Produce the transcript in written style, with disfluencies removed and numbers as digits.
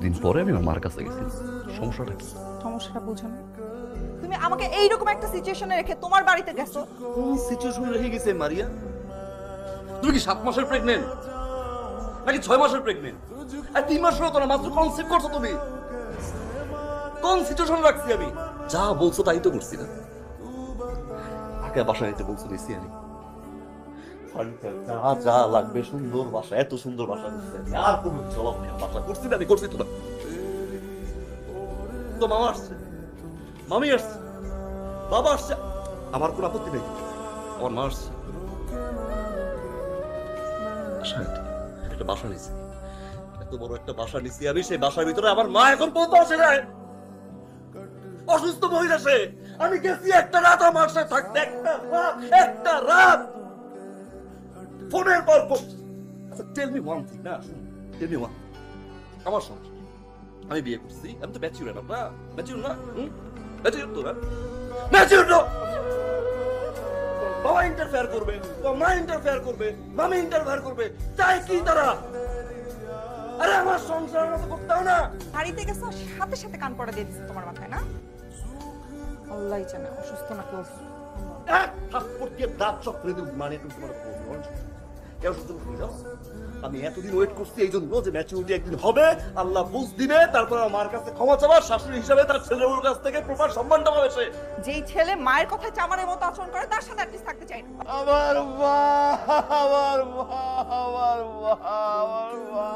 দিন পরে আমি আমার মার কাছে গেছি। সমস্যাটা কি? সমস্যাটা বুঝো না। তুমি আমাকে এইরকম একটা সিচুয়েশনে রেখে তোমার বাড়িতে গেছো। কোন সিচুয়েশন রেখে গেছে মারিয়া? তুমি কি 7 মাসের প্রেগনেন্ট নাকি 6 মাসের প্রেগনেন্ট? আর 3 মাস হলো তো না, মাত্র কনসেপ্ট করছো তুমি। কোন সিচুয়েশন রাখছি আমি? যা বলছো তাই তো করছি না। আগে বাসা নিতে বলছো দিছি আমি। যা যা লাগবে সুন্দর বাসা, এত সুন্দর বাসা করছি আমি। আর কোন জবাব নেই, বাসা করছি না আমি, করছি তো না। তো মামা আসছে, মামি আসছে, বাবা আসছে, আমার কোনো আপত্তি নেই। আমার মা আসছে, একটা বাসা নিছি, এত বড় একটা বাসা নিছি আমি। সেই বাসার ভিতরে আমার মা এখন পৌঁছে আসে নাই, অসুস্থ মহিলা সে। আমি গেছি একটা রাত আমার সাথে থাকতে, একটা রাত ফোনের পর ফোন। আচ্ছা টেল মি ওয়ান থিং, না টেল মি ওয়ান, আমার সংসার, আমি বিয়ে করছি, আমি তো ম্যাচিউর না, ম্যাচিউর না, ম্যাচিউর তো না, ম্যাচিউর না। বাবা ইন্টারফেয়ার করবে, মা ইন্টারফেয়ার করবে, মামি ইন্টারফেয়ার করবে, চাই কি তারা? আরে আমার সংসার মতো করতে হবে না। বাড়িতে গেছো, সাথে সাথে কান পড়া দিয়ে দিচ্ছে তোমার মাথায়, না? আল্লাহই জানে অসুস্থ নাকি অসুস্থ। এক থাপ্পড় দিয়ে দাঁত সব ফেলে দেব, মানে তুমি তোমার বলছো কেন সুস্থ করে যাও? আমি এতদিন ওয়েট করছি এই জন্য যে ম্যাচুরিটি একদিন হবে, আল্লাহ বুঝ দিবে, তারপর আমার কাছে ক্ষমা চাবার, শাশুড়ি হিসাবে তার ছেলের কাছ থেকে প্রপার সম্মানটা পাবে সে। যেই ছেলে মায়ের কথায় চামারের মতো আচরণ করে তার সাথে অ্যাটলিস্ট থাকতে চাই না। আমার মা, আমার মা, আমার মা, আমার মা।